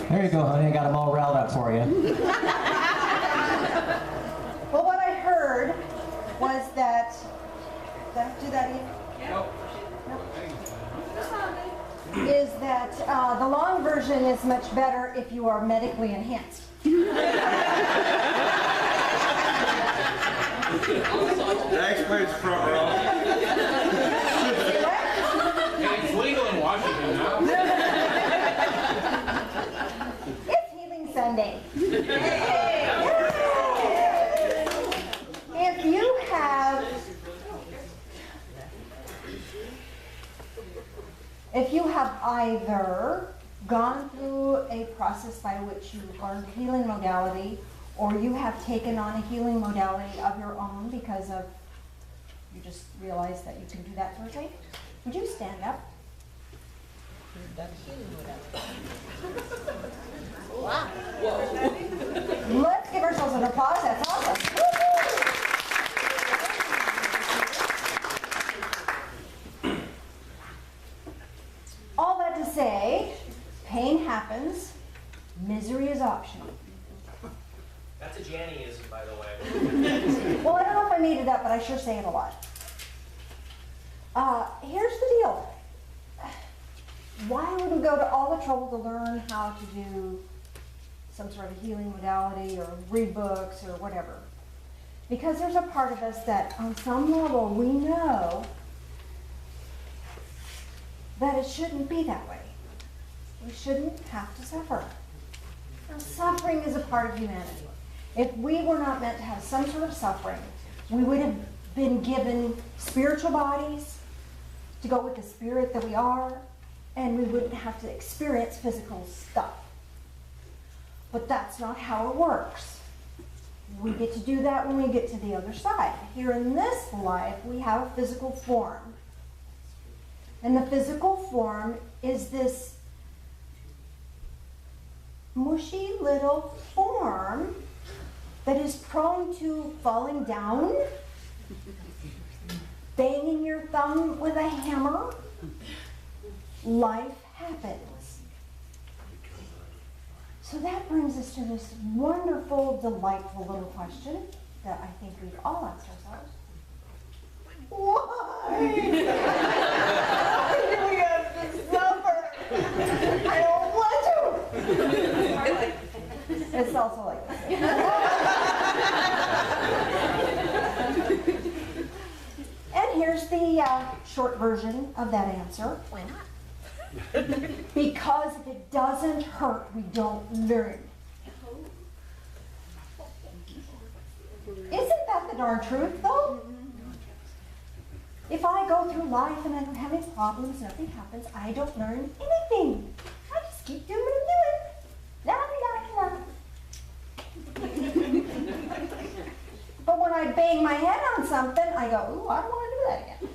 There you go, honey. I got them all riled up for you. Well, what I heard was that, do that again? Nope. Is that the long version is much better if you are medically enhanced. That explains front row. It's legal in Washington now. It's Healing Sunday. If you have either gone through a process by which you learned a healing modality, or you have taken on a healing modality of your own because of, you just realized that you can do that sort of thing, would you stand up? Wow. Let's give ourselves an applause. That's awesome. All that to say, pain happens, misery is optional. That's a Jannyism, by the way. Well, I don't know if I made it up, but I sure say it a lot. Here's the deal. Why would we go to all the trouble to learn how to do some sort of healing modality or read books or whatever? Because there's a part of us that on some level we know that it shouldn't be that way. We shouldn't have to suffer. Now, suffering is a part of humanity. If we were not meant to have some sort of suffering, we would have been given spiritual bodies to go with the spirit that we are, and we wouldn't have to experience physical stuff. But that's not how it works. We get to do that when we get to the other side. Here in this life, we have a physical form. And the physical form is this mushy little form that is prone to falling down, banging your thumb with a hammer. Life happens. So that brings us to this wonderful, delightful little question that I think we've all asked ourselves. Why? Why do we have to suffer? I don't want to. It's also like this. And here's the short version of that answer. Why not? Because if it doesn't hurt, we don't learn. Isn't that the darn truth, though? If I go through life and I don't have any problems, nothing happens, I don't learn anything. I just keep doing what I'm doing. But when I bang my head on something, I go, ooh, I don't want to do that again.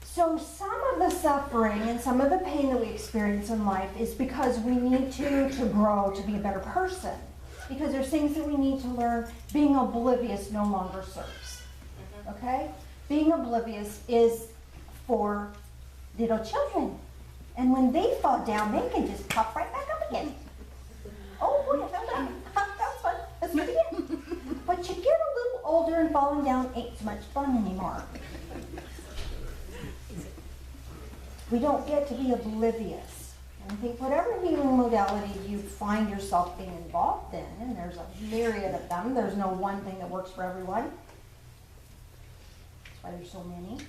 So some of the suffering and some of the pain that we experience in life is because we need to grow, to be a better person. Because there's things that we need to learn. Being oblivious no longer serves. Okay? Being oblivious is for little children. And when they fall down, they can just pop right back up again. Oh boy, I fell down. That was fun. Let's do it again. But you get a little older and falling down ain't so much fun anymore. We don't get to be oblivious. And I think whatever healing modality you find yourself being involved in, and there's a myriad of them, there's no one thing that works for everyone. That's why there's so many.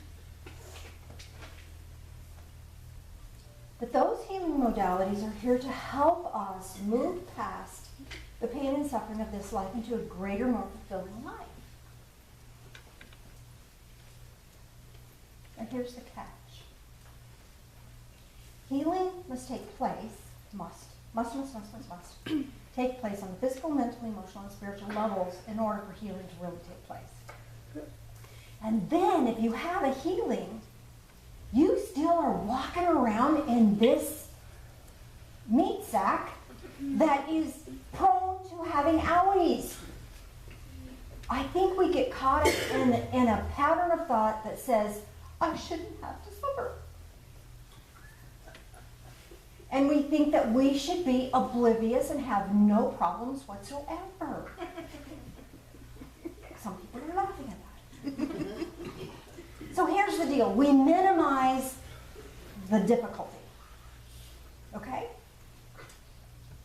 But those healing modalities are here to help us move past the pain and suffering of this life into a greater, more fulfilling life. And here's the catch. Healing must take place, must take place on the physical, mental, emotional, and spiritual levels in order for healing to really take place. And then if you have a healing, you still are walking around in this meat sack that is prone to having owies. I think we get caught in a pattern of thought that says, I shouldn't have to suffer. And we think that we should be oblivious and have no problems whatsoever. Some people are laughing at that. So here's the deal. We minimize the difficulty. Okay?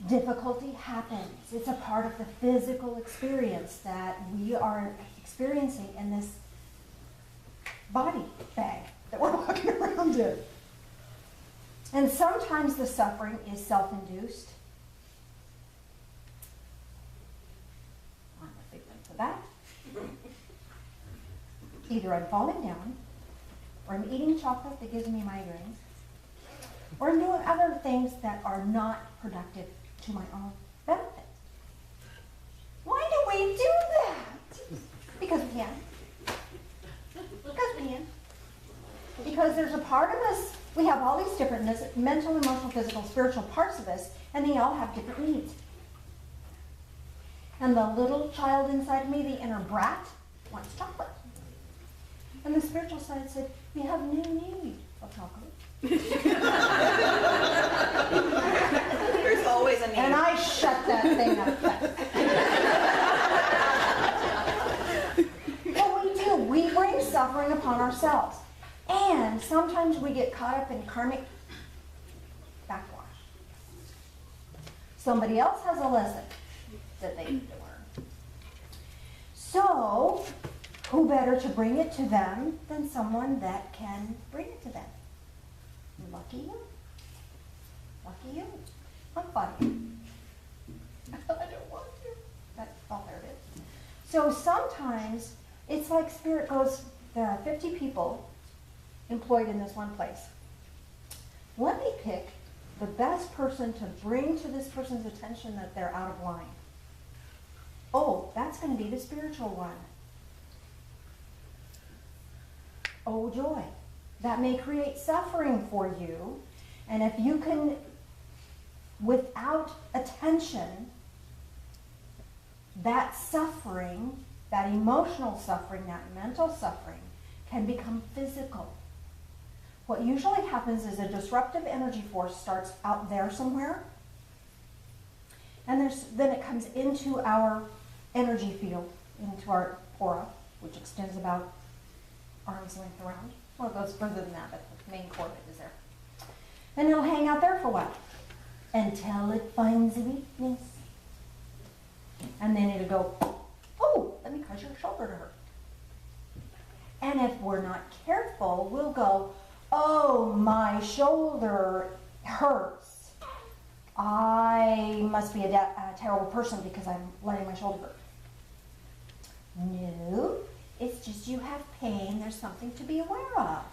Difficulty happens. It's a part of the physical experience that we are experiencing in this body bag that we're walking around in. And sometimes the suffering is self-induced. I'm a big one for that. Either I'm falling down, or I'm eating chocolate that gives me migraines, or I'm doing other things that are not productive to my own benefit. Why do we do that? Because we can. Because we can. Because there's a part of us, we have all these different mental, emotional, physical, spiritual parts of us, and they all have different needs. And the little child inside me, the inner brat, wants chocolate. And the spiritual side said, we have no need of chocolate. There's always a need. And I shut that thing up. But we do. We bring suffering upon ourselves. And sometimes we get caught up in karmic backwash. Somebody else has a lesson that they need to learn. So, who better to bring it to them than someone that can bring it to them? Lucky you. Lucky you. I'm funny. I don't want to. That's all there it is. So sometimes it's like Spirit goes, there are 50 people employed in this one place. Let me pick the best person to bring to this person's attention that they're out of line. Oh, that's going to be the spiritual one. Oh, joy. That may create suffering for you. And if you can, without attention, that suffering, that emotional suffering, that mental suffering, can become physical. What usually happens is a disruptive energy force starts out there somewhere, and then it comes into our energy field, into our aura, which extends about arm's length around. Well, it goes further than that, but the main core of it is there. And it'll hang out there for a while until it finds a weakness. And then it'll go, oh, let me cause your shoulder to hurt. And if we're not careful, we'll go, oh, my shoulder hurts. I must be a terrible person because I'm letting my shoulder hurt. No, it's just you have pain. There's something to be aware of.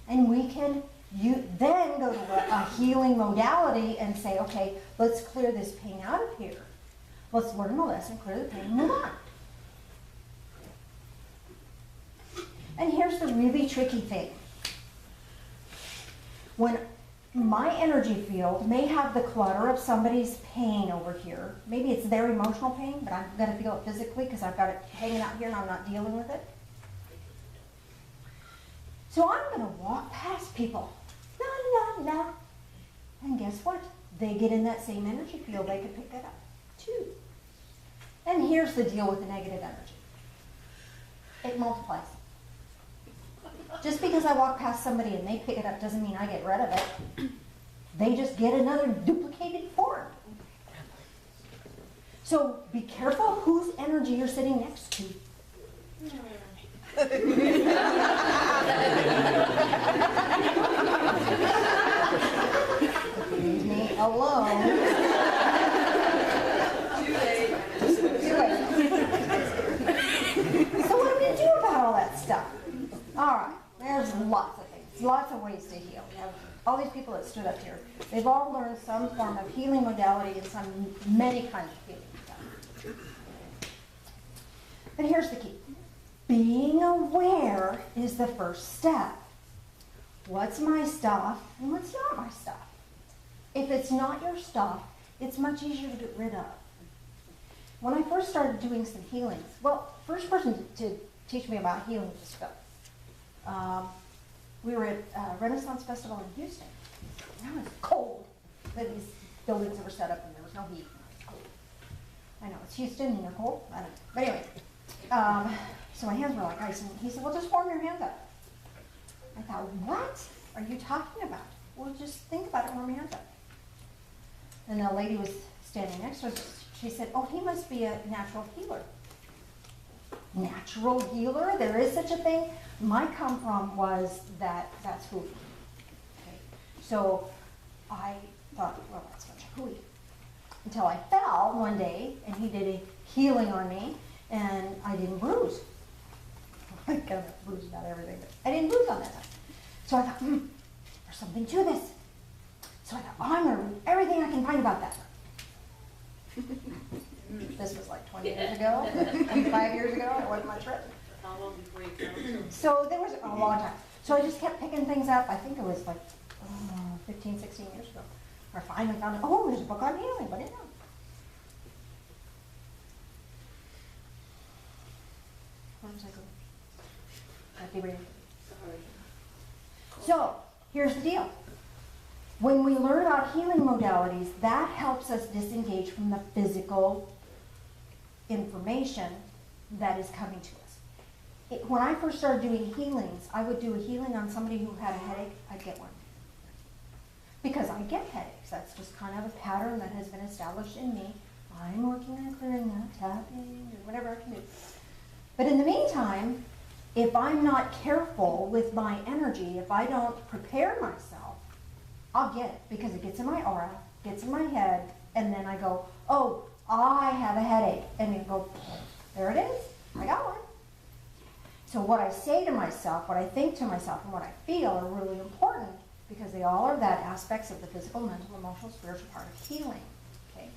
And we can then go to a healing modality and say, okay, let's clear this pain out of here. Let's learn the lesson, clear the pain, and move on. And here's the really tricky thing. When my energy field may have the clutter of somebody's pain over here, maybe it's their emotional pain, but I'm going to feel it physically because I've got it hanging out here and I'm not dealing with it. So I'm going to walk past people. La, la, la. And guess what? They get in that same energy field. They can pick that up too. And here's the deal with the negative energy. It multiplies. Just because I walk past somebody and they pick it up doesn't mean I get rid of it. They just get another duplicated form. So be careful whose energy you're sitting next to. Leave me alone. So what do we do about all that stuff? All right, there's lots of things, lots of ways to heal. We have all these people that stood up here. They've all learned some form of healing modality and many kinds of healing modality. But here's the key. Being aware is the first step. What's my stuff and what's not my stuff? If it's not your stuff, it's much easier to get rid of. When I first started doing some healings, well, first person to teach me about healing was Phil. We were at Renaissance Festival in Houston. That was cold. these buildings that were set up and there was no heat. I know, it's Houston and they're cold, I don't know. But anyway, so my hands were like ice, and he said, well, just warm your hands up. I thought, what are you talking about? Well, just think about it, warm your hands up. And the lady was standing next to us, she said, oh, he must be a natural healer. Natural healer? There is such a thing? My come from was that that's hooey. Okay. So I thought, well, that's a bunch of hooey. Until I fell one day and he did a healing on me and I didn't bruise. I kind of bruised about everything, but I didn't bruise on that time. So I thought, there's something to this. So I thought, I'm going to read everything I can find about that. This was like 20 years ago, 25 years ago, it wasn't much written. How long before you found So there was a long time. So I just kept picking things up. I think it was like 15, 16 years ago. I finally found it. Oh, there's a book on healing, but I didn't know. One second. I'll be ready. So here's the deal. When we learn about healing modalities, that helps us disengage from the physical information that is coming to us. When I first started doing healings, I would do a healing on somebody who had a headache, I'd get one. Because I get headaches. That's just kind of a pattern that has been established in me. I'm working on clearing that, tapping, or whatever I can do. But in the meantime, if I'm not careful with my energy, if I don't prepare myself, I'll get it because it gets in my aura, gets in my head, and then I go, oh, I have a headache. And you go, there it is, I got one. So what I say to myself, what I think to myself, and what I feel are really important because they all are that aspects of the physical, mental, emotional, spiritual part of healing. Okay?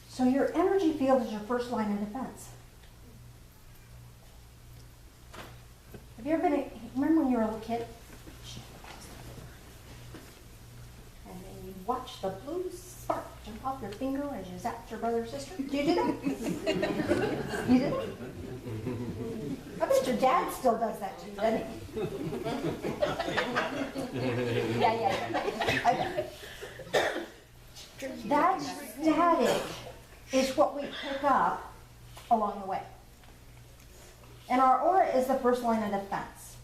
So your energy field is your first line of defense. Have you ever been, remember when you were a little kid? And then you watch the blue spark jump off your finger as you zapped your brother or sister? Do you do that? You did it? I bet your dad still does that to you, doesn't he? Yeah. I bet. That static is what we pick up along the way. And our aura is the first line of defense.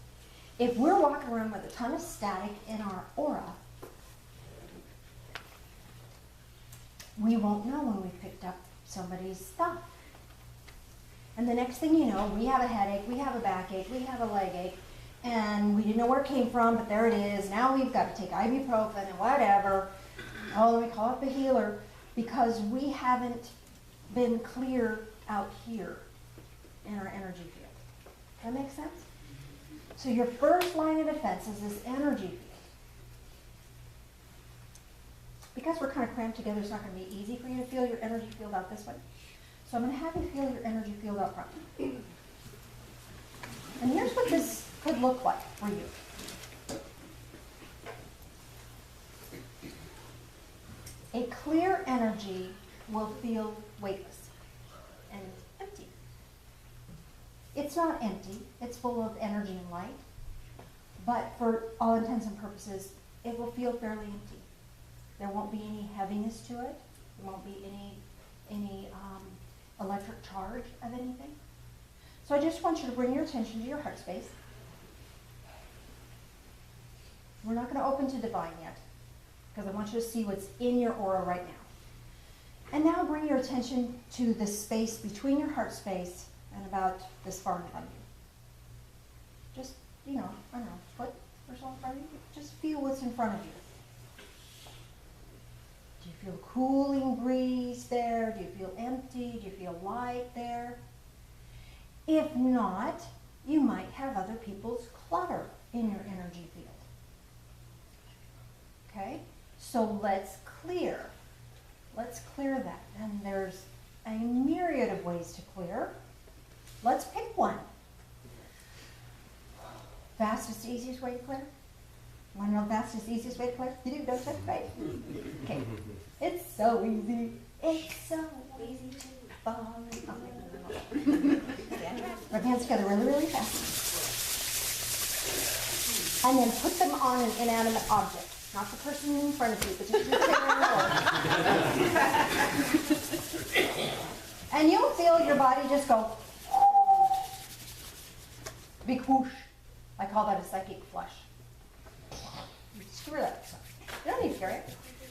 If we're walking around with a ton of static in our aura, we won't know when we picked up somebody's stuff. And the next thing you know, we have a headache, we have a backache, we have a leg ache, and we didn't know where it came from, but there it is. Now we've got to take ibuprofen and whatever. Oh, we call up a healer because we haven't been clear out here in our energy field. That makes sense? So your first line of defense is this energy field. Because we're kind of cramped together, it's not going to be easy for you to feel your energy field out this way. So I'm going to have you feel your energy field out front. And here's what this could look like for you. A clear energy will feel weightless and empty. It's not empty, it's full of energy and light, but for all intents and purposes, it will feel fairly empty. There won't be any heaviness to it. There won't be any electric charge of anything. So I just want you to bring your attention to your heart space. We're not going to open to divine yet, because I want you to see what's in your aura right now. And now bring your attention to the space between your heart space and about this far in front of you. Just, I don't know, foot or so in front of you. Just feel what's in front of you. Do you feel a cooling breeze there? Do you feel empty? Do you feel light there? If not, you might have other people's clutter in your energy field. Okay? So let's clear. Let's clear that. And there's a myriad of ways to clear. Let's pick one. Fastest, easiest way to clear? Want to know the fastest, easiest way to clear? You do, don't you? Right? Okay. It's so easy. It's so easy to fall in love. Rub your hands together really, really fast. And then put them on an inanimate object. Not the person in front of you, but just your finger. And you'll feel your body just go, big whoosh. I call that a psychic flush. Screw that stuff. You don't need to carry it.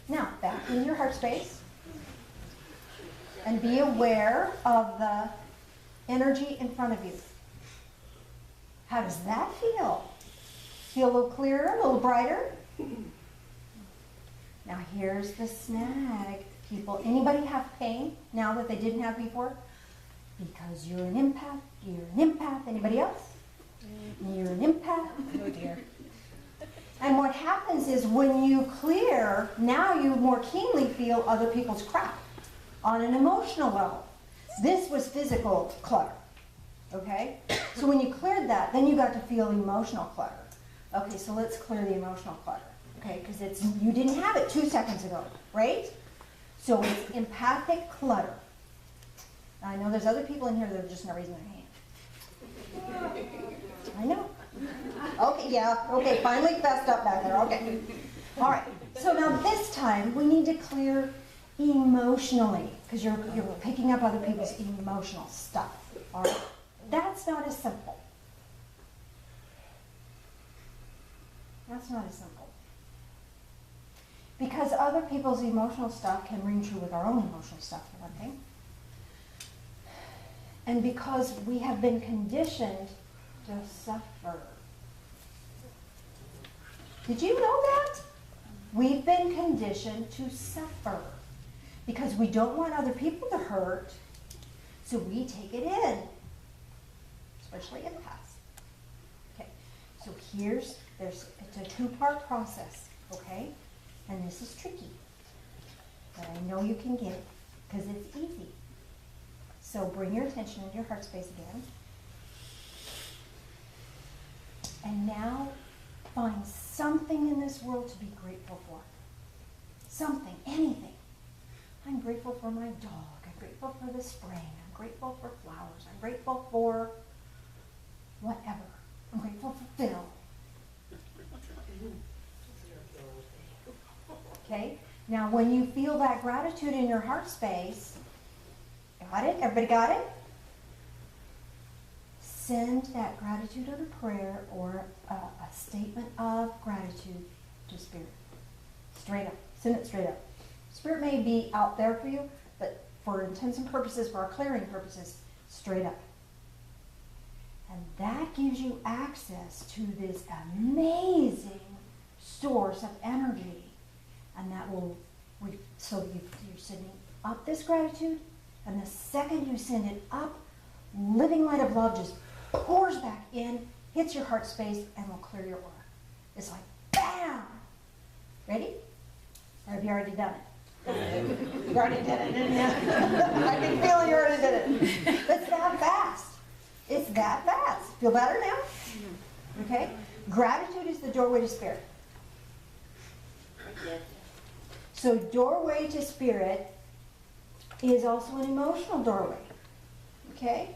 Now, back in your heart space. And be aware of the energy in front of you. How does that feel? Feel a little clearer, a little brighter? Now here's the snag. People, anybody have pain now that they didn't have before? Because you're an empath. You're an empath. Anybody else? You're an empath. Oh dear. And what happens is when you clear, now you more keenly feel other people's crap on an emotional level. This was physical clutter. Okay? So when you cleared that, then you got to feel emotional clutter. Okay, so let's clear the emotional clutter. Okay, because you didn't have it 2 seconds ago, right? So it's empathic clutter. Now, I know there's other people in here that are just not raising their hand. I know. Okay, yeah, okay, finally fessed up back there, okay. All right, so now this time we need to clear emotionally, because you're picking up other people's emotional stuff, all right? That's not as simple. That's not as simple. Because other people's emotional stuff can ring true with our own emotional stuff, for one thing. And because we have been conditioned to suffer. Did you know that? We've been conditioned to suffer. Because we don't want other people to hurt, so we take it in. Especially empaths. Okay, so it's a two-part process, okay? And this is tricky, but I know you can get it, because it's easy. So bring your attention into your heart space again. And now find something in this world to be grateful for. Something, anything. I'm grateful for my dog. I'm grateful for the spring. I'm grateful for flowers. I'm grateful for whatever. I'm grateful for Phil. Okay? Now, when you feel that gratitude in your heart space, got it? Everybody got it? Send that gratitude or a prayer or a statement of gratitude to Spirit. Straight up. Send it straight up. Spirit may be out there for you, but for intents and purposes, for our clearing purposes, straight up. And that gives you access to this amazing source of energy. And that will, so you're sending up this gratitude, and the second you send it up, living light of love just pours back in, hits your heart space, and will clear your aura. It's like, bam! Ready? Or have you already done it? You already did it, didn't you? I can feel you already did it. It's that fast. It's that fast. Feel better now? Okay? Gratitude is the doorway to Spirit. So doorway to Spirit is also an emotional doorway. Okay?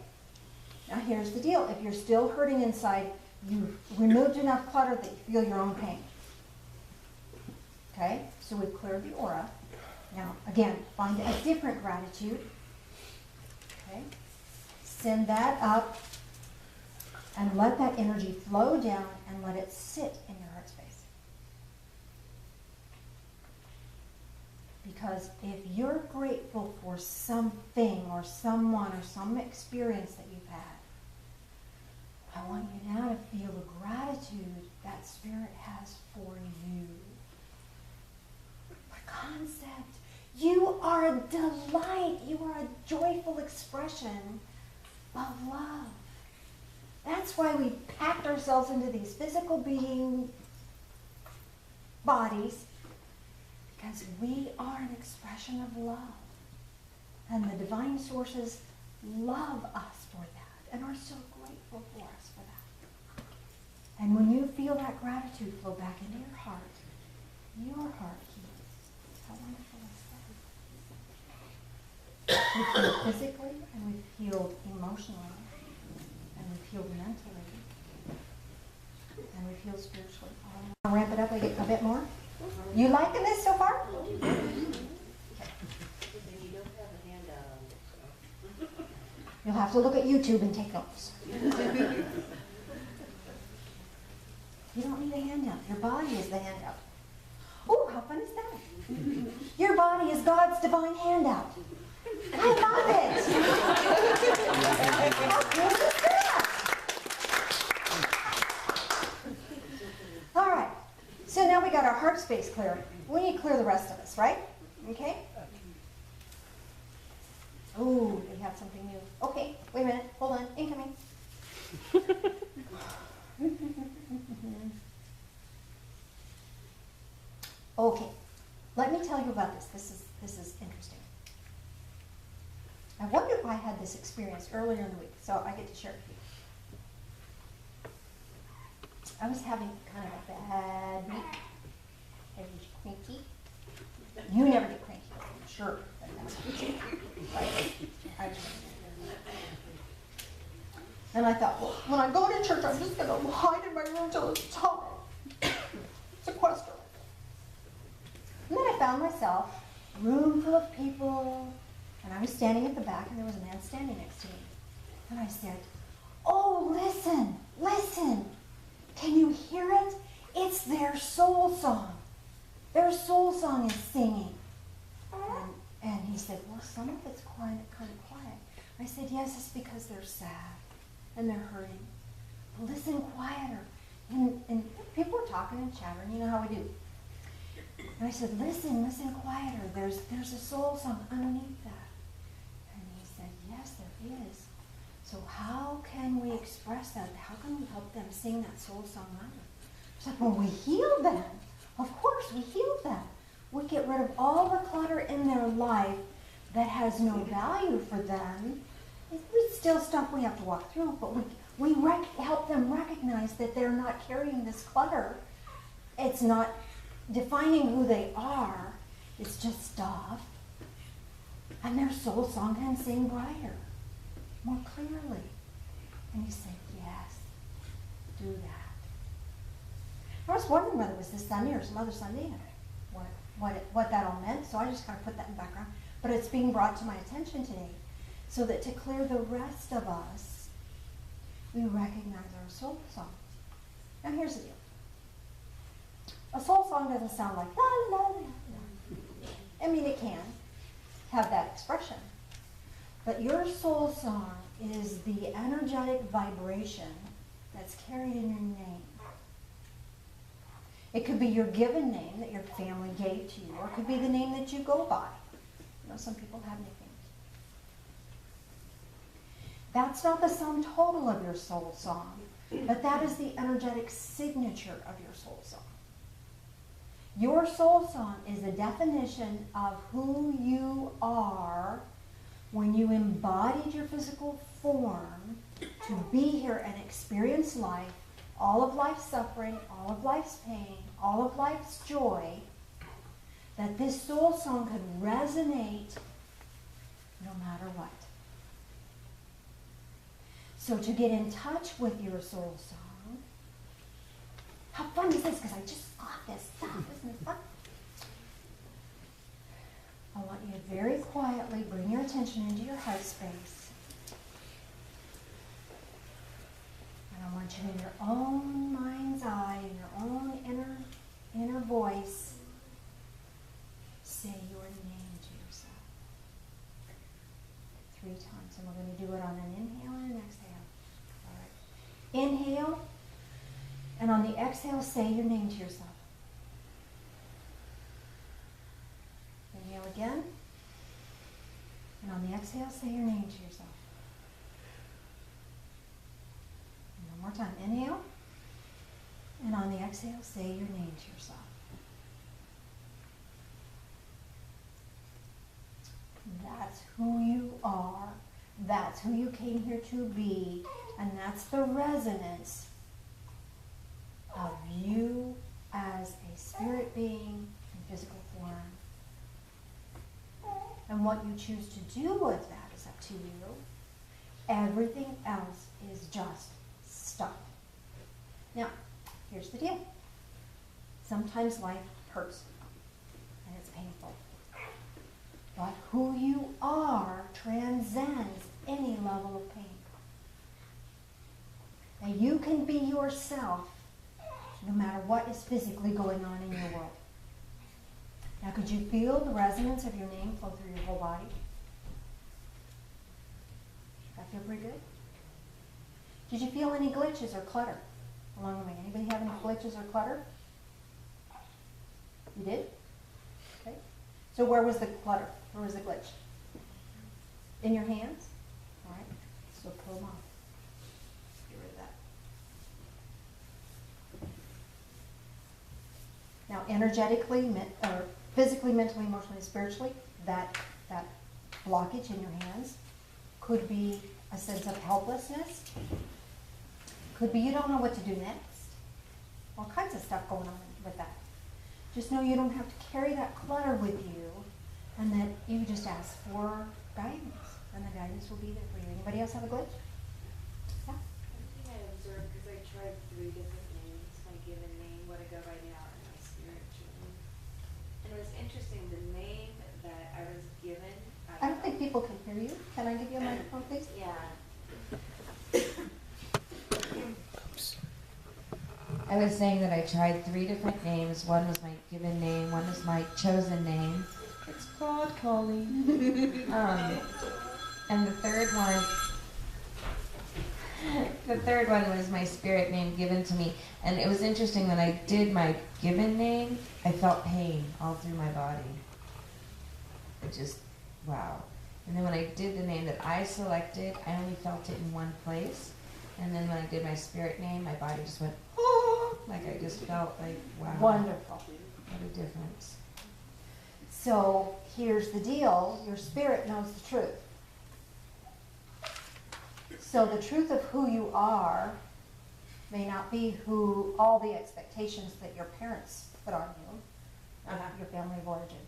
Now here's the deal. If you're still hurting inside, you've removed enough clutter that you feel your own pain. Okay? So we've cleared the aura. Now, again, find a different gratitude. Okay? Send that up and let that energy flow down and let it sit in your heart space. Because if you're grateful for something or someone or some experience that you've had, I want you now to feel the gratitude that Spirit has for you. The concept. You are a delight. You are a joyful expression of love. That's why we packed ourselves into these physical being bodies, because we are an expression of love. And the divine sources love us for that and are so grateful for us for that. And when you feel that gratitude flow back into your heart heals. How wonderful is that? We've healed physically, and we've healed emotionally, and we've healed mentally, and we've healed spiritually. I'll ramp it up a bit more. You liking this so far? And you don't have a handout on it, so. You'll have to look at YouTube and take notes. You don't need a handout. Your body is the handout. Oh, how fun is that? Your body is God's divine handout. I love it. How cool is that? All right. So now we got our heart space clear. We need to clear the rest of us, right? Okay? Oh, they have something new. Okay, wait a minute. Hold on. Incoming. Okay, let me tell you about this. This is interesting. I wonder if I had this experience earlier in the week, so I get to share it with you. I was having kind of a bad week. I was cranky. You never get cranky, I'm sure. And I thought, well, when I go to church, I'm just going to hide in my room till it's time. Sequester. And then I found myself, room full of people, and I was standing at the back, and there was a man standing next to me. And I said, oh, listen, listen. Can you hear it? It's their soul song. Their soul song is singing. And he said, well, some of it's kind of quiet. I said, yes, it's because they're sad and they're hurting. But listen quieter. And people were talking and chattering, you know how we do. And I said, listen quieter. There's a soul song underneath that. And he said, yes, there is. So how can we express that? How can we help them sing that soul song louder? I said, well, we heal them. Of course, we heal them. We get rid of all the clutter in their life that has no value for them. It's still stuff we have to walk through, but we help them recognize that they're not carrying this clutter. It's not defining who they are. It's just stuff. And their soul song can sing brighter, more clearly. And you say, yes, do that. I was wondering whether it was this Sunday or some other Sunday, what that all meant, so I just kind of put that in the background. But it's being brought to my attention today, so that to clear the rest of us, we recognize our soul song. Now here's the deal. A soul song doesn't sound like la la la la. I mean, it can have that expression. But your soul song is the energetic vibration that's carried in your name. It could be your given name that your family gave to you, or it could be the name that you go by. You know, some people have nicknames. That's not the sum total of your soul song, but that is the energetic signature of your soul song. Your soul song is a definition of who you are when you embodied your physical form to be here and experience life, all of life's suffering, all of life's pain, all of life's joy, that this soul song could resonate no matter what. So to get in touch with your soul song, how fun is this? Because I just got this stuff. Isn't it fun? I want you to very quietly bring your attention into your heart space. And I want you in your own mind's eye, in your own inner voice, say your name to yourself 3 times. And we're going to do it on an inhale and an exhale. All right. Inhale, and on the exhale, say your name to yourself. Inhale again, and on the exhale, say your name to yourself. One more time. Inhale, and on the exhale, say your name to yourself. That's who you are. That's who you came here to be. And that's the resonance of you as a spirit being in physical form. And what you choose to do with that is up to you. Everything else is just stuff. Now, here's the deal. Sometimes life hurts. painful. But who you are transcends any level of pain. Now you can be yourself no matter what is physically going on in your world. Now could you feel the resonance of your name flow through your whole body? That feel pretty good? Did you feel any glitches or clutter along the way? Anybody have any glitches or clutter? You did? Okay. So where was the clutter? Where was the glitch? In your hands? All right. So pull them off. Get rid of that. Now energetically, or physically, mentally, emotionally, spiritually, that blockage in your hands could be a sense of helplessness. Could be you don't know what to do next. All kinds of stuff going on with that. Just know you don't have to carry that clutter with you, and that you just ask for guidance, and the guidance will be there for you. Anybody else have a glitch? Yeah? One thing I observed, because I tried 3 different names, my given name, what I go by now, and my spiritual name. And it was interesting, the name that I was given. I don't think people can hear you. Can I give you a microphone, please? Yeah. I was saying that I tried 3 different names. One was my given name, one was my chosen name. It's Claude Colleen. And the third one was my spirit name given to me. And it was interesting when I did my given name, I felt pain all through my body. It just, wow. And then when I did the name that I selected, I only felt it in one place. And then when I did my spirit name, my body just went, oh, like I just felt like, wow. Wonderful. What a difference. So here's the deal. Your spirit knows the truth. So the truth of who you are may not be who all the expectations that your parents put on you, your family of origin.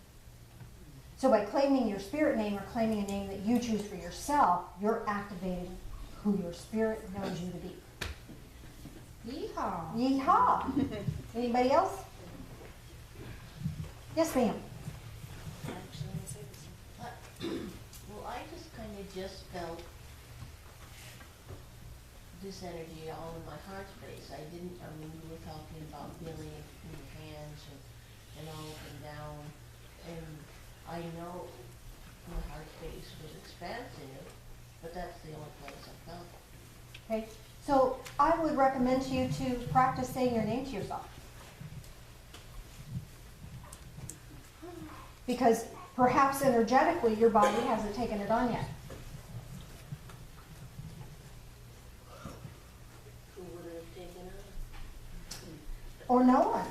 So by claiming your spirit name or claiming a name that you choose for yourself, you're activating who your spirit knows you to be. Yeehaw. Yeehaw! Anybody else? Yes, ma'am. Well, I just kind of just felt this energy all in my heart space. I didn't, I mean, we were talking about feeling it in your hands and all up and down. And I know my heart space was expansive, but that's the only place I felt it. Okay, so I would recommend to you to practice saying your name to yourself. Because perhaps energetically your body hasn't taken it on yet. Who would have taken it? Or no one.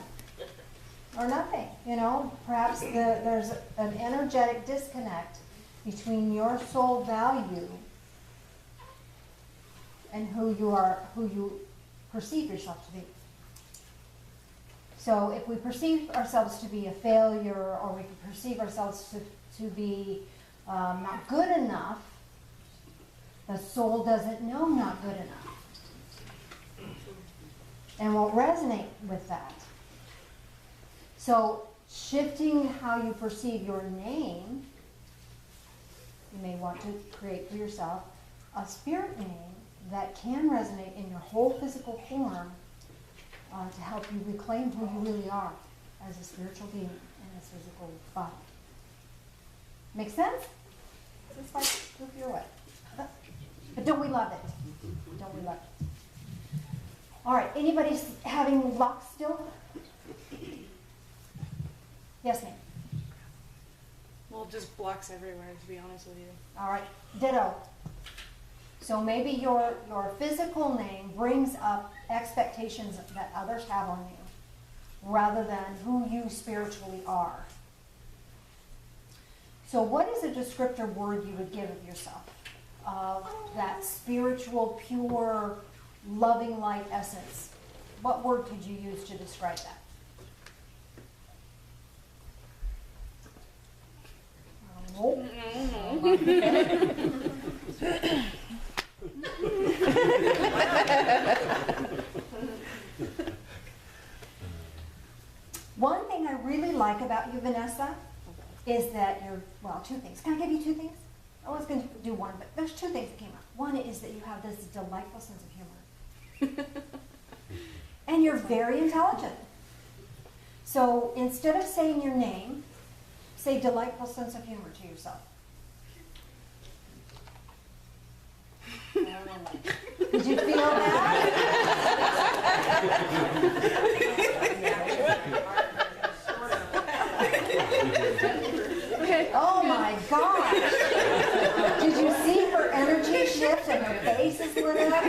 Or nothing. You know, perhaps there's an energetic disconnect between your soul value and who you perceive yourself to be. So if we perceive ourselves to be a failure, or we perceive ourselves to be not good enough, the soul doesn't know not good enough and won't resonate with that. So shifting how you perceive your name, you may want to create for yourself a spirit name that can resonate in your whole physical form to help you reclaim who you really are as a spiritual being in this physical body. Make sense? Just like move your way. But don't we love it? Don't we love it? All right, anybody having luck still? Yes, ma'am. Well, just blocks everywhere, to be honest with you. All right, ditto. So maybe your physical name brings up expectations that others have on you, rather than who you spiritually are. So what is a descriptor word you would give of yourself? That spiritual, pure, loving light essence. What word could you use to describe that? One thing I really like about you, Vanessa, is that you're, well, two things. Can I give you two things? I was going to do one, but there's two things that came up. One is that you have this delightful sense of humor. And you're very intelligent. So instead of saying your name, say delightful sense of humor to yourself. Did you feel that? Oh my gosh! Did you see her energy shift and her face is lit up?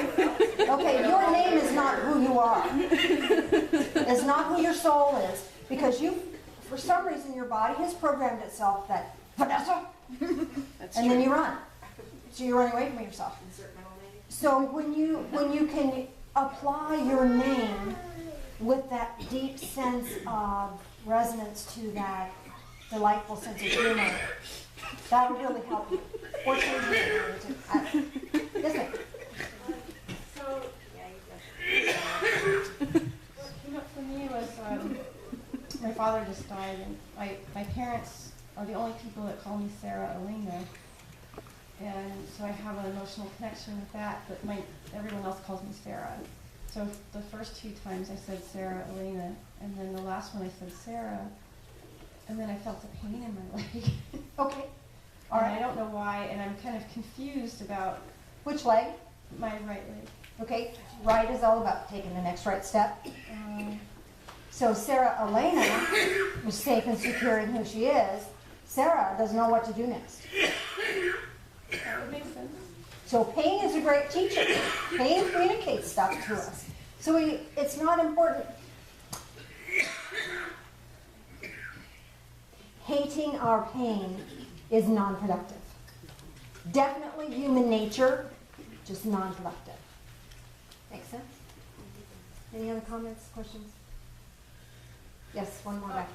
Okay, your name is not who you are. It's not who your soul is. Because you, for some reason, your body has programmed itself that, Vanessa, and then you run. So you run away from yourself. So when you can apply your name with that deep sense of resonance to that delightful sense of humor, that would really help you. Or change your name. Yes, ma'am. So, What came up for me was my father just died, and my parents are the only people that call me Sarah Elena, and so I have an emotional connection with that. But everyone else calls me Sarah. So the first two times I said Sarah Elena, and then the last one I said Sarah, and then I felt a pain in my leg. Okay. All right. I don't know why, and I'm kind of confused about Which leg? my right leg. Okay. Right is all about taking the next right step. So Sarah Elena is safe and secure in who she is. Sarah doesn't know what to do next. That would make sense. So pain is a great teacher. Pain communicates stuff to us. So it's not important. Hating our pain is non-productive. Definitely human nature, just non-productive. Make sense? Any other comments, questions? Yes, one more back.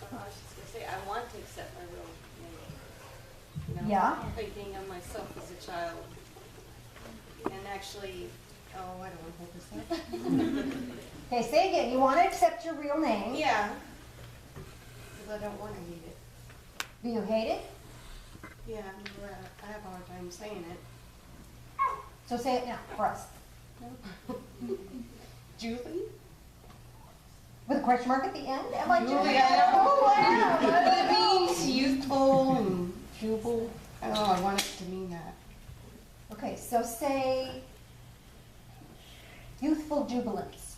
I was just gonna say, I want to accept my real name. You know, Yeah. thinking of myself as a child. And actually, oh, I don't want to hold this up. Okay, say again. You want to accept your real name. Yeah. Because I don't want to hate it. Do you hate it? Yeah, I have a hard time saying it. So say it now for us. Julie? With a question mark at the end? Am I Julie, Julie? I know. Oh, wow. It means youthful and jubil. Oh, I want it to mean that. Okay, so say youthful jubilance.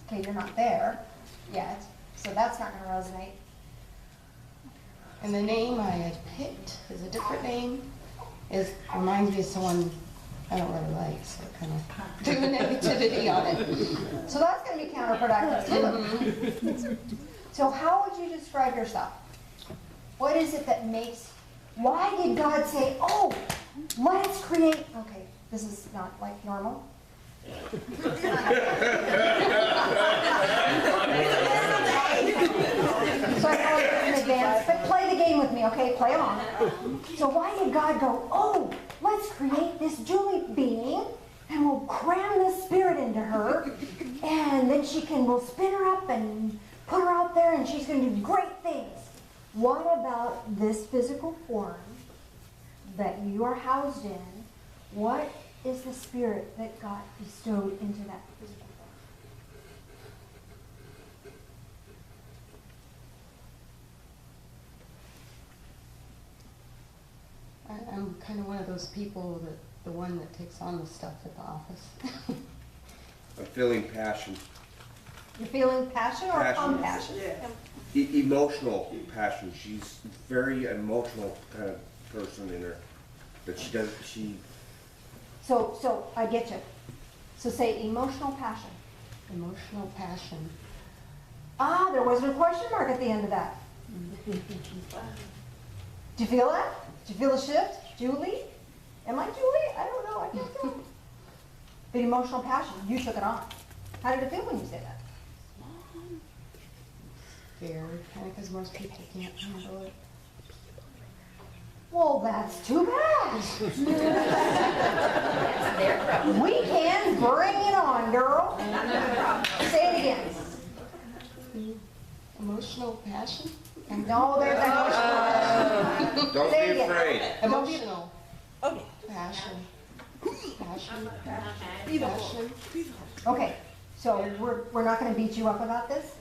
Okay, you're not there yet, so that's not going to resonate. And the name I had picked is a different name. Reminds me of someone I don't really like, so kind of do a negativity on it. So that's going to be counterproductive too. So how would you describe yourself? What is it that makes, why did God say, oh, let's create, okay, this is not like normal. So I know it's in advance, but play the game with me, okay? Play on. So why did God go, oh, let's create this Julie being, and we'll cram this spirit into her, and then we'll spin her up and put her out there, and she's going to do great things. What about this physical form that you are housed in? What is the spirit that God bestowed into that physical form? I'm kind of one of those people the one that takes on the stuff at the office. I'm feeling passion. You're feeling passion or Passion. compassion? Emotional passion. She's very emotional kind of person in her. But she So I get you. So say emotional passion. Emotional passion. Ah, there wasn't a question mark at the end of that. Do you feel that? Do you feel the shift? Julie? Am I Julie? I don't know. I can't tell. But emotional passion, you took it on. How did it feel when you said that? Scared, kind of because most people can't handle it. Well, Well, that's too bad. That's their problem. We can bring it on, girl. Say it again. Emotional passion? And no, there's emotional. Don't Say it be again. afraid. Emotional. Passion. Passion. Passion. Okay, so we're not gonna beat you up about this.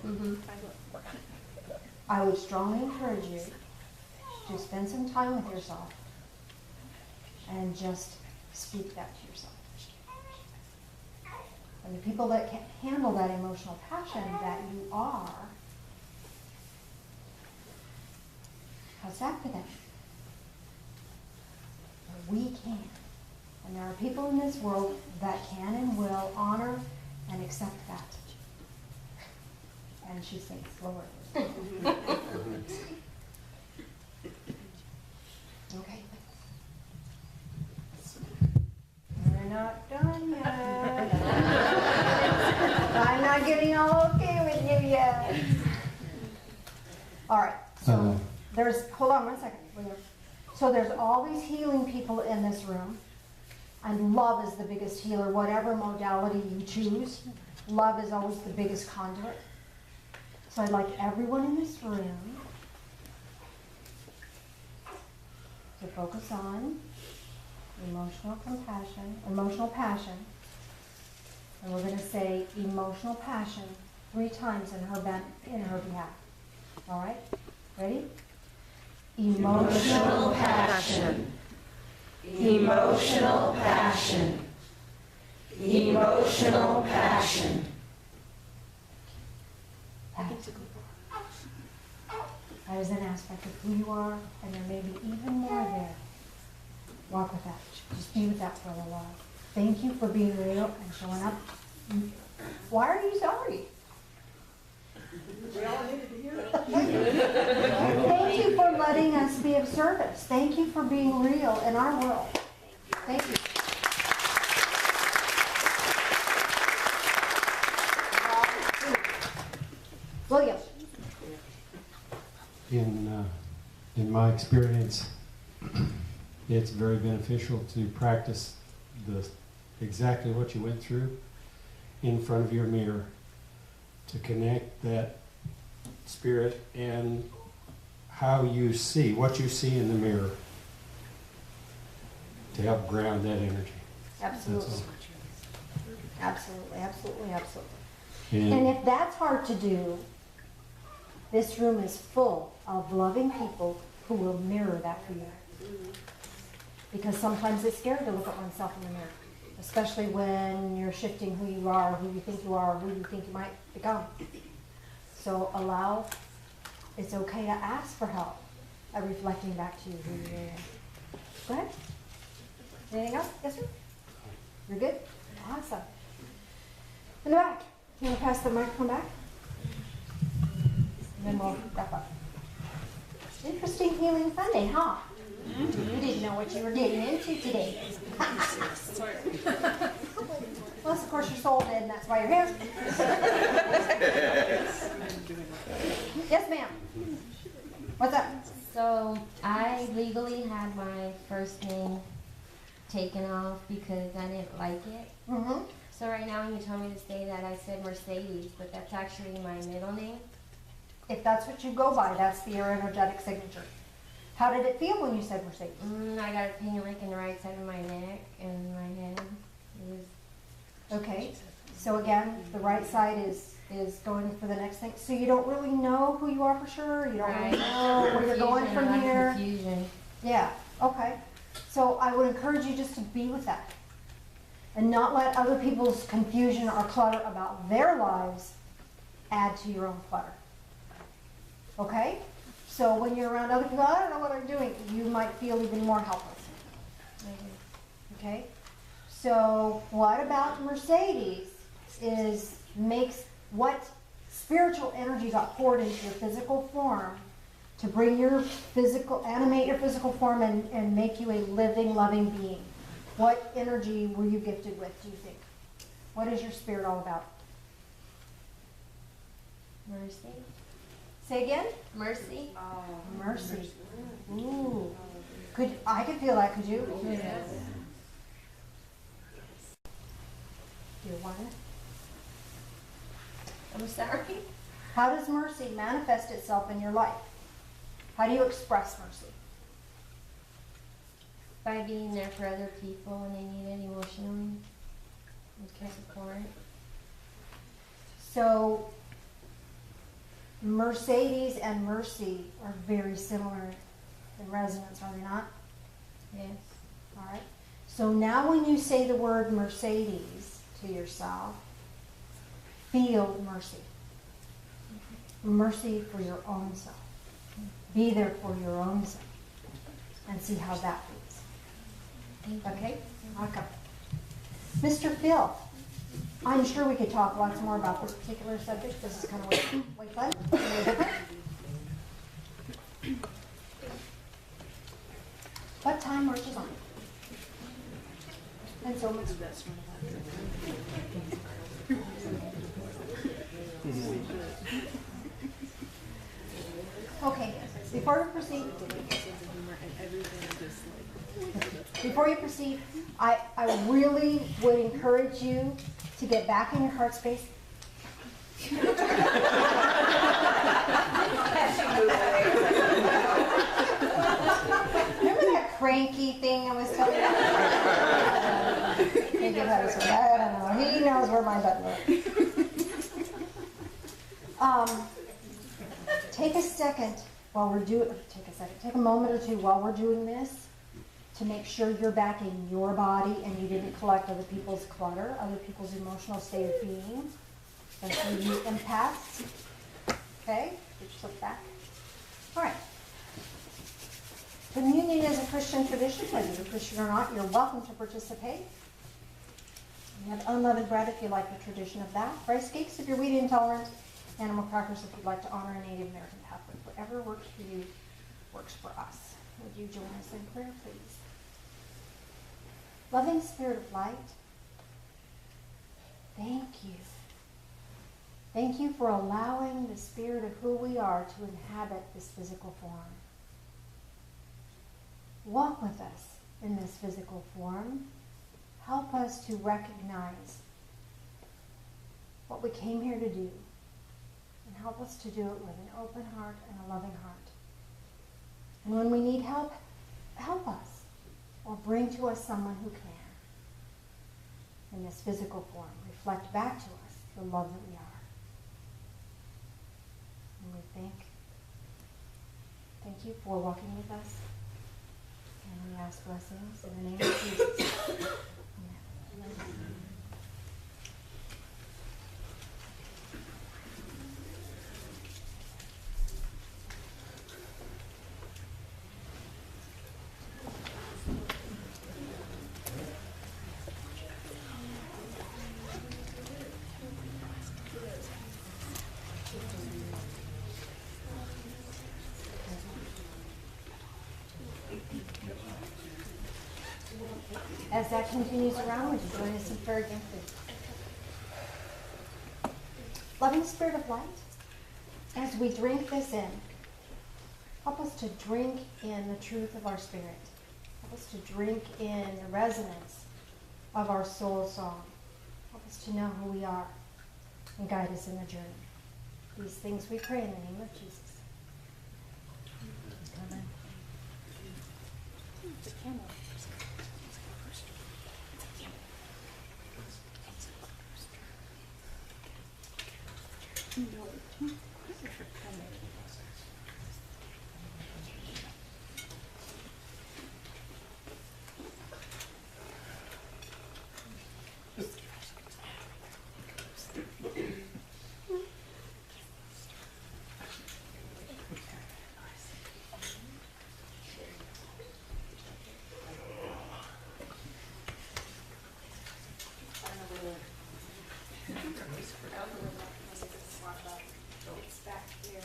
I would strongly encourage you to spend some time with yourself and just speak that to yourself. And the people that can handle that emotional passion that you are, how's that for them? We can. And there are people in this world that can and will honor and accept that. And she sings slower. Okay. We're not done yet. I'm not getting all okay with you yet. All right. So hold on one second. So there's all these healing people in this room. And love is the biggest healer, whatever modality you choose. Love is always the biggest conduit. So I'd like everyone in this room to focus on emotional passion. And we're going to say emotional passion 3 times in her behalf. All right? Ready? Emotional passion. Emotional passion. Emotional passion. That is an aspect of who you are, and there may be even more there. Walk with that. Just be with that for a little while. Thank you for being real and showing up. Why are you sorry? We all needed to hear it. Thank you for letting us be of service. Thank you for being real in our world. Thank you. William. In my experience, it's very beneficial to practice exactly what you went through in front of your mirror, to connect that spirit and how you see, what you see in the mirror, to help ground that energy. Absolutely. Absolutely, absolutely, absolutely. And And if that's hard to do, this room is full of loving people who will mirror that for you. Because sometimes it's scary to look at oneself in the mirror, especially when you're shifting who you are, who you think you are, who you think you might become. So it's okay to ask for help at reflecting back to you who you are. Go ahead. Anything else? Yes, sir? You're good? Awesome. In the back. You want to pass the microphone back? And then we'll wrap up. Interesting Healing Sunday, huh? You didn't know what you were getting into today. Well, of course, you're soul dead, and that's why you're here. Yes, ma'am. What's up? So I legally had my first name taken off because I didn't like it. Mm-hmm. So right now when you told me to say that, I said Mercedes, but that's actually my middle name. If that's what you go by, that's your energetic signature. How did it feel when you said Mercedes? I got a pain like in the right side of my neck and my head. It was Okay. So again, the right side is going for the next thing. So you don't really know who you are for sure? You don't really know where you're going Confusion, a lot from of here? Confusion. Yeah, okay. So I would encourage you just to be with that. And not let other people's confusion or clutter about their lives add to your own clutter. Okay? So when you're around other people, I don't know what I'm doing, you might feel even more helpless. Okay? So what about Mercedes makes what spiritual energy got poured into your physical form to bring animate your physical form and make you a living, loving being. What energy were you gifted with, do you think? What is your spirit all about? Mercy. Say again? Mercy. Mercy. Ooh. I could feel that, could you? Yes. Dear one, I'm sorry. how does mercy manifest itself in your life? How do you express mercy? By being there for other people when they need it emotionally. Okay, support. So, Mercedes and mercy are very similar in resonance, are they not? Yes. All right. So now when you say the word Mercedes to yourself, feel mercy. Mercy for your own self. Be there for your own self. And see how that feels. Okay? Welcome. Mr. Phil, I'm sure we could talk lots more about this particular subject. This is kind of way fun. Way different. But time marches on. And so much. Okay, before we proceed, I really would encourage you to get back in your heart space. Remember that cranky thing I was telling you? Maybe that was I don't know. He knows where my button is. Take a second while we're doing. Take a moment or two while we're doing this to make sure you're back in your body and you didn't collect other people's clutter, other people's emotional state of being. Especially you empaths. Okay? Get yourself back. All right. Communion is a Christian tradition. Whether you're Christian or not, you're welcome to participate. You have unleavened bread if you like the tradition of that. Rice cakes if you're wheat intolerant. Animal crackers if you'd like to honor a Native American Catholic. Whatever works for you works for us. Would you join us in prayer, please? Loving Spirit of light, thank you. Thank you for allowing the spirit of who we are to inhabit this physical form. Walk with us in this physical form. Help us to recognize what we came here to do. And help us to do it with an open heart and a loving heart. And when we need help, help us. Or bring to us someone who can. In this physical form, reflect back to us the love that we are. And we thank you for walking with us. And we ask blessings in the name of Jesus. Amen. As that continues around, would you join us in prayer again, please? Loving Spirit of light, as we drink this in, help us to drink in the truth of our spirit. Help us to drink in the resonance of our soul song. Help us to know who we are and guide us in the journey. These things we pray in the name of Jesus. Amen. It's back here.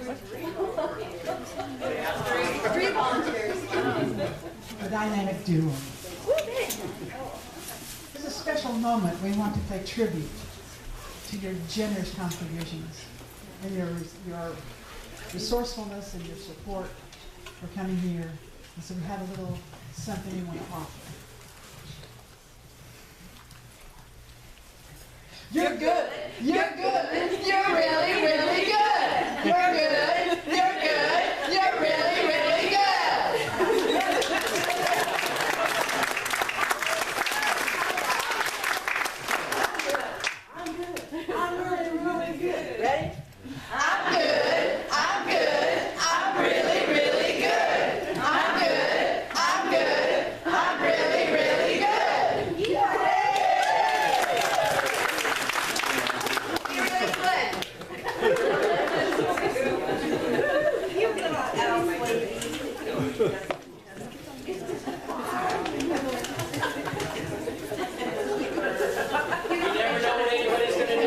Three volunteers. A dynamic duo. It's a special moment. We want to pay tribute to your generous contributions and your resourcefulness and your support for coming here. And so we have a little something we want to offer. You're good. You're good. You're really, really good. You're good. You're good. You're really, really good. I'm really, really good. Ready? I'm good. I'm good. I'm really, really good. I'm good. I'm good. I'm really, really good. You're really good. You little elf lady. You never know what anybody's gonna do.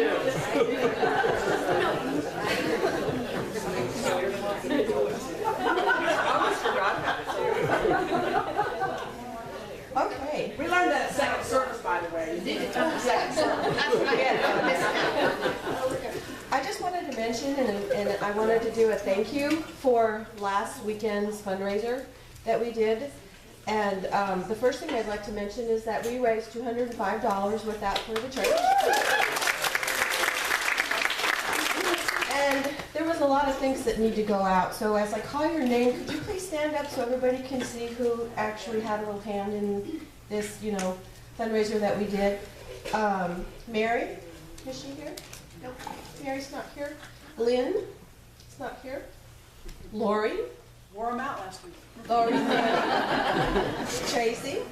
Okay. We learned that at second service, by the way. I just wanted to mention, and I wanted to do a thank you for last weekend's fundraiser that we did. And the first thing I'd like to mention is that we raised $205 with that for the church. And there was a lot of things that need to go out. So as I call your name, could you please stand up so everybody can see who actually had a little hand in this, fundraiser that we did? Mary, is she here? Nope. Mary's not here. Lynn, is not here. Lori. Wore them out last week. Lori. Tracy.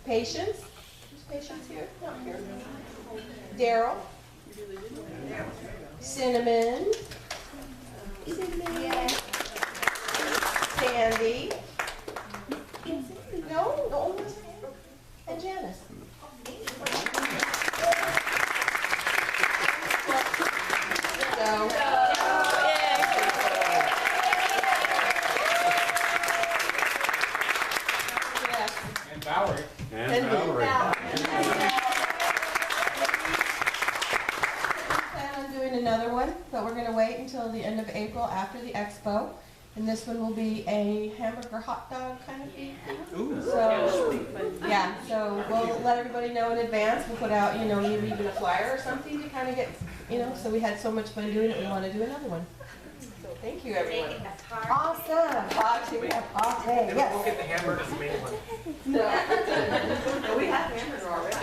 Patience. Is Patience here? Not here. Daryl. Cinnamon. Sandy. No. And Janice. So. And Valerie. And Valerie. Plan on doing another one, but we're gonna wait until the end of April after the expo. And this one will be a hamburger hot dog kind of thing. So, yeah, so we'll let everybody know in advance. We'll put out, maybe even a flyer or something to kind of get, so we had so much fun doing it, we want to do another one. So thank you, everyone. Awesome. Okay, Okay, We'll yes. get the hamburgers made one. No, we have hamburger already.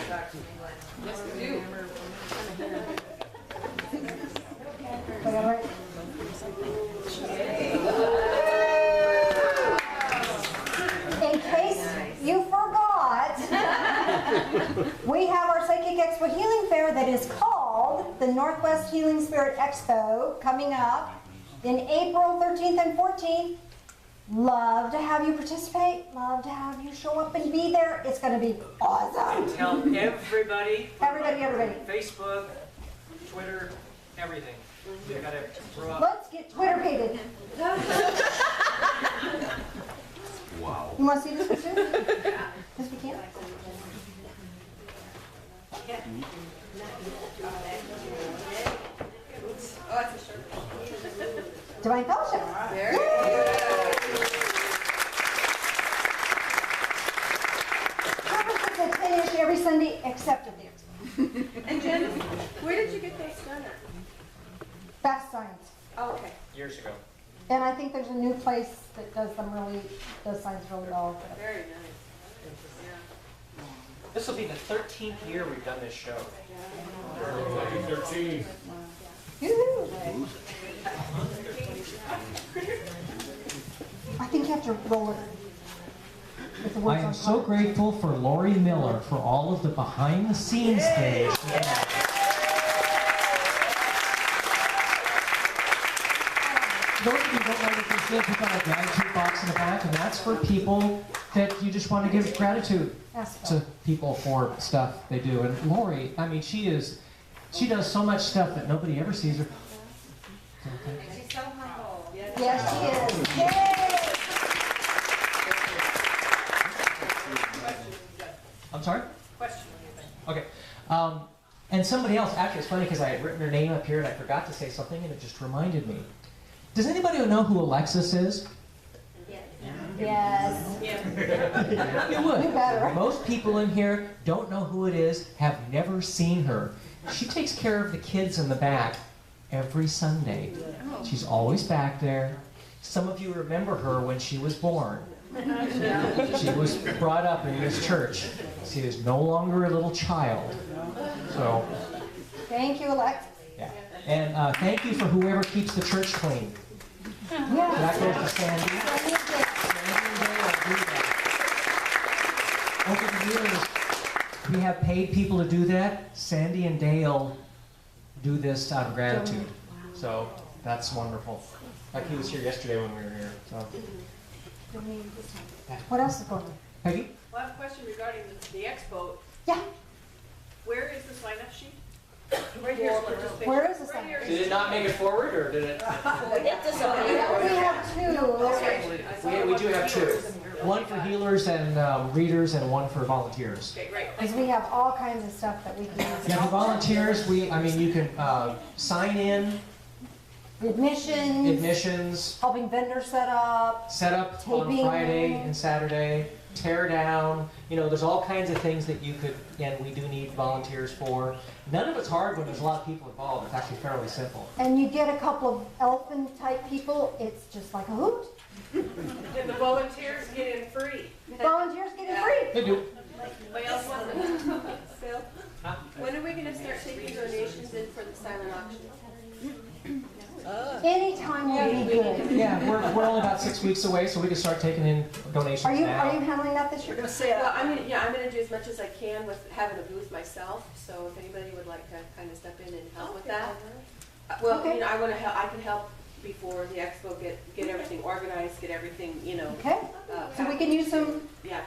Yes, we do. Whatever. In case you forgot, we have our Psychic Expo Healing Fair that is called the Northwest Healing Spirit Expo coming up in April 13th and 14th. Love to have you participate. Love to have you show up and be there. It's going to be awesome. Tell everybody. Everybody. Facebook, Twitter, everything. You gotta throw up. Let's get Twitter pated. Wow. You want to see this one too? Yes, we can. Divine Fellowship. Conferences at 10-ish every Sunday except at the expo. And Jen, where did you get those done at? Fast Science. Oh, okay. Years ago. And I think there's a new place that does science really well. Very nice. This will be the 13th year we've done this show. 13. Yoo-hoo. I think you have to roll it. with the I words am on so top. grateful for Lori Miller for all of the behind the scenes things. Those of you who don't know what this is, we've got a gratitude box in the back, and that's for people that you just want to give gratitude to people for stuff they do. And Lori, I mean, she does so much stuff that nobody ever sees her. And she's so humble. Yes, she is. Yay! I'm sorry? Question. Okay. And somebody else, actually, it's funny because I had written her name up here and I forgot to say something and it just reminded me. Does anybody know who Alexis is? Yes. You would. You better. Most people in here don't know who it is, have never seen her. She takes care of the kids in the back every Sunday. She's always back there. Some of you remember her when she was born. She was brought up in this church. She is no longer a little child. So, Thank you, Alexis. yeah. And thank you for whoever keeps the church clean. That goes to Sandy. Sandy and Dale do that. Over the years, we have paid people to do that. Sandy and Dale do this out of gratitude. So that's wonderful. Like he was here yesterday when we were here. So. What else is going on? Peggy? Well, I have a question regarding the expo. Yeah. Where is the sign-up sheet? Right here. Where is the sign? Did it not make it forward, or did it? We have two. We do have two. One for healers and readers, and one for volunteers. Okay, great. Because we have all kinds of stuff that we can use. Yeah, for volunteers, you can sign in, admissions, helping vendors set up, on taping. Friday and Saturday, tear down. You know, there's all kinds of things that you could, and we do need volunteers for. None of it's hard when there's a lot of people involved. It's actually fairly simple. And you get a couple of elephant type people, it's just like a hoot. And the volunteers get in free. Volunteers get it free. They do. Anybody else want to? Phil? When are we going to start taking donations in for the silent auction? Anytime would be good. Yeah, we're only about 6 weeks away, so we can start taking in donations Are you now. handling that this year? Well, I'm going to do as much as I can with having a booth myself. So if anybody would like to kind of step in and help with that. Well, Okay. I want to help. I can help before the expo, get everything organized, get everything, Okay. So we can use some, Yeah.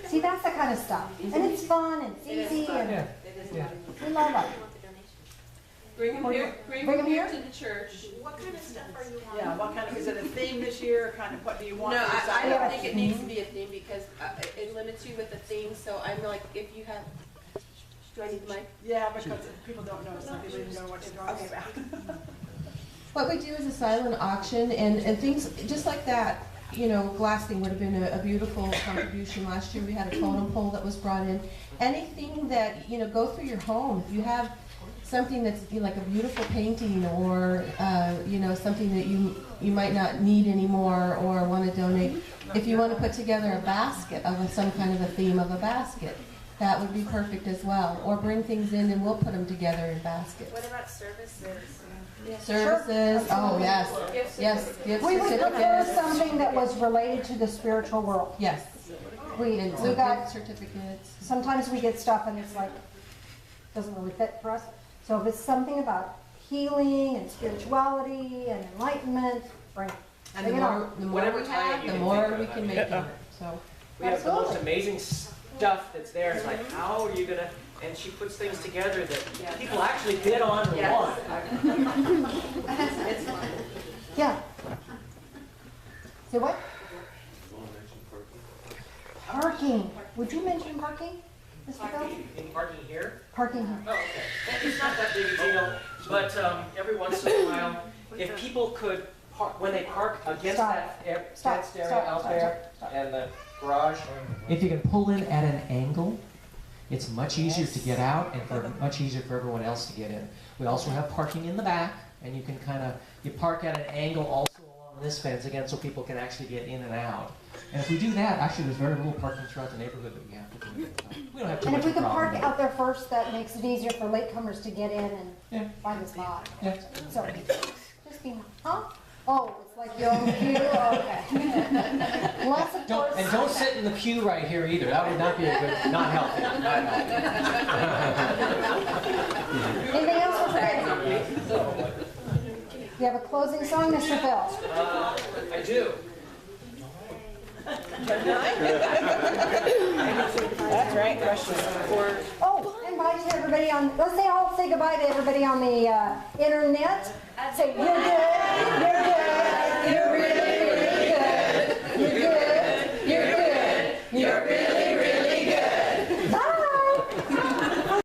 see, that's the kind of stuff. And it's fun, and it's It is easy, fun. and Yeah. It is Yeah. fun. we love it. Bring them here. Bring them here? to the church. What kind of stuff are you on? Yeah, what kind of, is it a theme this year, kind of what do you want? No, for the I sign-up? don't think it needs to be a theme because it limits you with the theme. So I'm like, if you have, do I need the mic? Yeah, because people don't know, some people even know what you're talking about. What we do is a silent auction and things just like that. You know, glassing would have been a beautiful contribution. Last year we had a totem pole that was brought in. Anything that, go through your home. If you have something that's like a beautiful painting or, something that you might not need anymore or want to donate. If you want to put together a basket of some kind of a theme of a basket, that would be perfect as well. Or bring things in and we'll put them together in baskets. What about services? Services, oh yes, yes, gift We would prefer certificates. something that was related to the spiritual world. Yes, We and we got, gift certificates. sometimes we get stuff and it's like, doesn't really fit for us. So if it's something about healing and spirituality and enlightenment, bring it. And the Bring it on. more Whatever we time have, you the can more think we of can it. make of it, so. We have the most Absolutely. amazing stuff that's there. It's like, how are you gonna? And she puts things together that people actually bid on or want. It's fun. Yeah. Say what? Parking. Would you mention parking, Mr. Bell? In parking here. Parking here. Oh, okay. It's not that big a deal, but every once in a while, if people could park, when they park against that fenced area out there and the garage, if you can pull in at an angle, it's much easier to get out and much easier for everyone else to get in. We also have parking in the back, and you can you park at an angle also along this fence again so people can actually get in and out. And if we do that, actually there's very little parking throughout the neighborhood that we have to do. We don't have too And much if we of a could park problem. out there first, that makes it easier for latecomers to get in and Yeah. find a spot. Yeah. So, just be, huh? Oh, it's like your own pew? Okay. Unless, of course. Don't sit in the pew right here either. That would not be a good, not healthy. Not healthy. Anything else we're forgetting? You have a closing song, Mr. Phil? I do. That's right, question. Oh, invite everybody everybody on, let's say all say goodbye to everybody on the internet. Say, you're good, you're